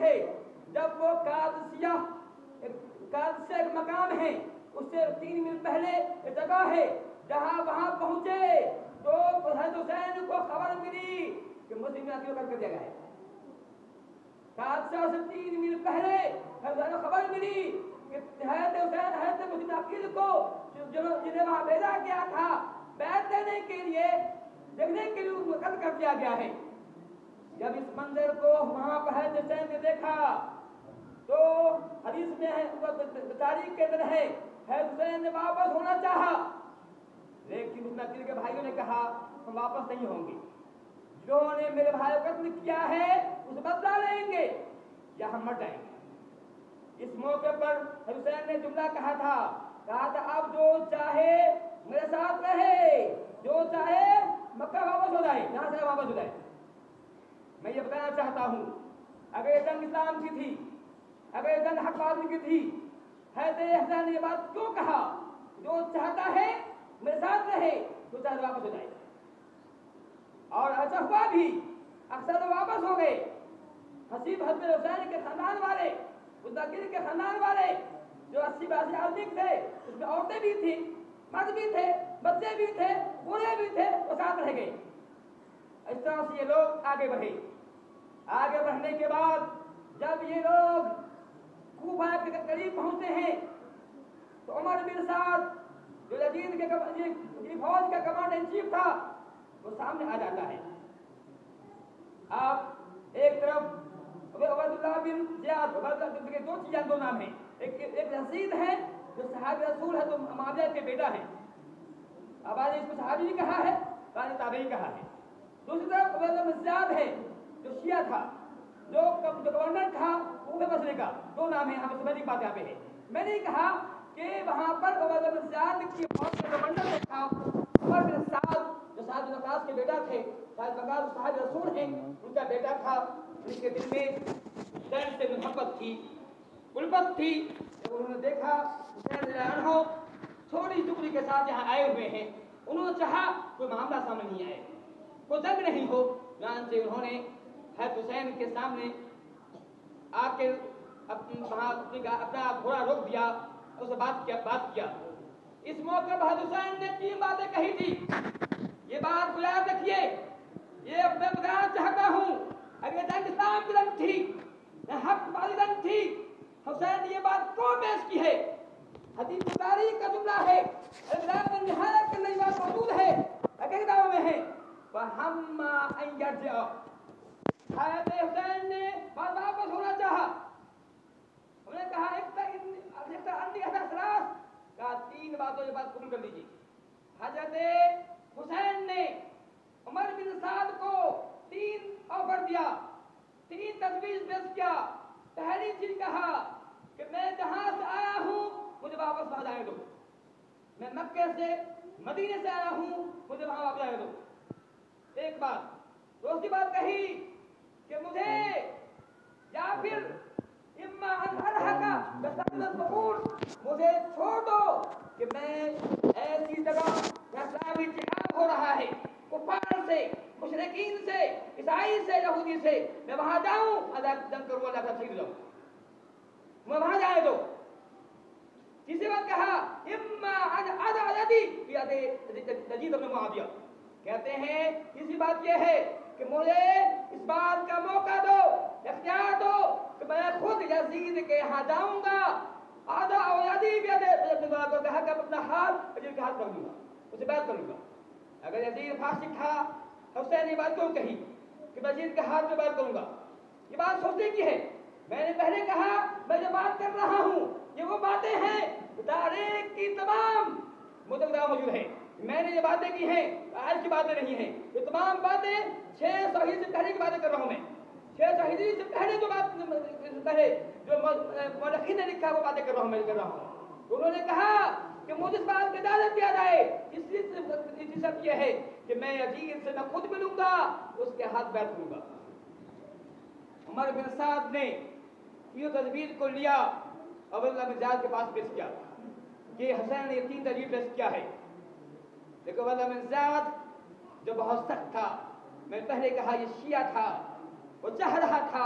تھے جب وہ قادسیہ ایک مقام ہے، اس سے 3 میل پہلے ایک جگہ ہے جہاں وہاں پہنچے تو حضرت حسین کو خبر ملی کہ مسلم کو قتل کر دیا گیا ہے۔ قادسیہ سے 3 میل پہلے حضرت کو خبر ملی کہ حضرت حسین حضرت مسلم عقیل کو جنہیں وہاں بھیجا گیا تھا بیعت دینے کے لیے، دیکھنے کے لیے قتل کر دیا گیا ہے۔ جب اس منظر کو وہاں پر حضرت حسین نے دیکھا تو حدیث میں ہے، تاریخ کے اندر ہے، حضرت حسین نے واپس ہونا چاہا، لیکن اس نقیل کے بھائیوں نے کہا ہم واپس نہیں ہوں گے، جو نے میرے بھائی کو قتل کیا ہے اس بدلہ لیں گے یا ہم مر جائیں گے۔ اس موقع پر حسین نے جملہ کہا تھا اب جو چاہے میرے ساتھ رہے، جو چاہے مکہ واپس ہو جائے، یہاں سے واپس ہو جائے۔ میں یہ بتانا چاہتا ہوں اگر یہ جنگ اسلام کی تھی، اگر یہ جنگ حق بازی کی تھی، حضرت حسین نے یہ بات کیوں کہا جو چاہتا ہے میرے ساتھ رہے، جو چاہے واپس ہو جائے؟ اور ایسا ہوا بھی، اکثر واپس ہو گئے۔ حسیب حضرت حسین کے خاندان والے، مدکر کے خاندان والے جو 80-82 آدمی تھے، اس میں عورتیں بھی تھیں، مرد بھی تھے، بچے بھی تھے، بوڑھے بھی تھے، وہ ساتھ رہ گئے۔ اس طرح سے یہ لوگ آگے بڑھے۔ آگے بڑھنے کے بعد جب یہ لوگ کوفہ کے قریب پہنچتے ہیں تو عمر بن سعد جو یزید کے فوج کا کمانڈر ان چیف تھا وہ سامنے آ جاتا ہے۔ آپ ایک طرف عبیداللہ بن زیاد، دو چیزیں، دو نام ہیں، ایک یزید ہے جو صحابی رسول ہے، تو معاویہ کے بیٹا ہے، آبادی اس کو صحابی ہی کہا ہے، بعض تابعی کہا ہے۔ دوسری طرف عبیداللہ بن زیاد ہے جو شیعہ تھا، جو گورنر تھا اوپر مسئلے کا، دو نام ہیں، ہمیں سمجھنے کی بات یہاں پہ ہے۔ میں نے کہا کہ وہاں پر عبیداللہ بن زیاد کی فوج کا گورنر تھا عمر بن سعد جو سعد بن وقاص کے بیٹا تھے، سعد بن وقاص صاحب رسول ہیں، ان کا بیٹا تھا، جس کے دل میں حسین سے محبت تھی، الفت تھی۔ جب انہوں نے دیکھا حسین رضی اللہ عنہ چھوٹی ٹکڑی کے ساتھ یہاں آئے ہوئے ہیں، انہوں نے چاہا کوئی معاملہ سامنے نہیں آئے، کوئی جنگ نہیں ہو، چنانچہ انہوں نے حضرت حسین کے سامنے آ کے اپنا گھوڑا روک دیا، اس سے بات کیا۔ اس موقع پر حضرت حسین نے 3 باتیں کہی تھی۔ یہ بات کو یاد رکھیے، یہ میں بتانا چاہتا ہوں اگر جنگ اسلام کی جنگ تھی، حق بازی جنگ تھی، حسین نے یہ بات کیوں پیش کی ہے؟ حدیث تاریخ کا جملہ ہے، اللہ نہایت کے اندر بات موجود ہے، اگر کتابوں میں ہے وَهَمَّ أَن يَرْجِعَ، حضرت حسین نے واپس ہونا چاہا۔ ہم نے کہا کہا 3 باتوں یہ بات قبول کر لیجیے۔ حضرت حسین نے عمر بن سعد کو 3 آفر دیا، 3 تجویز پیش کیا۔ پہلی چیز کہا کہ میں جہاں سے آیا ہوں مجھے واپس وہاں جانے دو، میں مکے سے مدینے سے آیا ہوں مجھے وہاں واپس جانے دو، ایک بات۔ دوسری بات کہی کہ مجھے یا پھر اما ان ارحقا بسبب الظهور، مجھے چھوڑ دو کہ میں ایسی جگہ جہاں اسلامی جہاد ہو رہا ہے، کفار سے، مشرکین سے، عیسائی سے، یہودی سے، میں وہاں جاؤں، اللہ جنگ کروں، اللہ کا شہید جاؤں، میں وہاں جائے دو۔ تیسری بات کہا اما ان اضع یدی فی ید یزید بن معاویہ، کہتے ہیں تیسری بات یہ ہے کہ مجھے اس بات کا موقع دو، اختیار دو کہ میں خود یزید کے یہاں جاؤں گا، اضع یدی فی ید ابن معاویہ، کہا کہ اپنا ہاتھ یزید کے ہاتھ کر دوں گا، اسے بیعت کروں گا۔ اگر یزید فاسق تھا، حسین نے بات کیوں کہی کہ میں یزید کے ہاتھ میں بیعت کروں گا؟ یہ بات سوچنے کی ہے۔ میں نے پہلے کہا میں جو بات کر رہا ہوں یہ وہ باتیں ہیں تاریخ کی تمام متقدہ موجود ہیں، میں نے یہ باتیں کی ہیں، آج کی باتیں نہیں ہیں، یہ تمام باتیں 600 ہجری سے پہلے کی باتیں کر رہا ہوں میں، 600 ہجری سے پہلے جو بات پہلے جو مورخین نے لکھا وہ باتیں کر رہا ہوں، میں کر رہا ہوں۔ انہوں نے کہا کہ مجھے اس بات کا اجازت دیا جائے، اس لیے سب یہ ہے کہ میں یزید سے میں خود ملوں گا، اس کے ہاتھ بیعت کروں گا۔ عمر بن سعد نے یہ تجویز کو لیا، عبداللہ بن زیاد کے پاس پیش کیا کہ حسین نے یہ 3 تجویز پیش کیا ہے، لیکن عبداللہ بن زیاد جو بہت سخت تھا، میں پہلے کہا یہ شیعہ تھا، وہ چاہ رہا تھا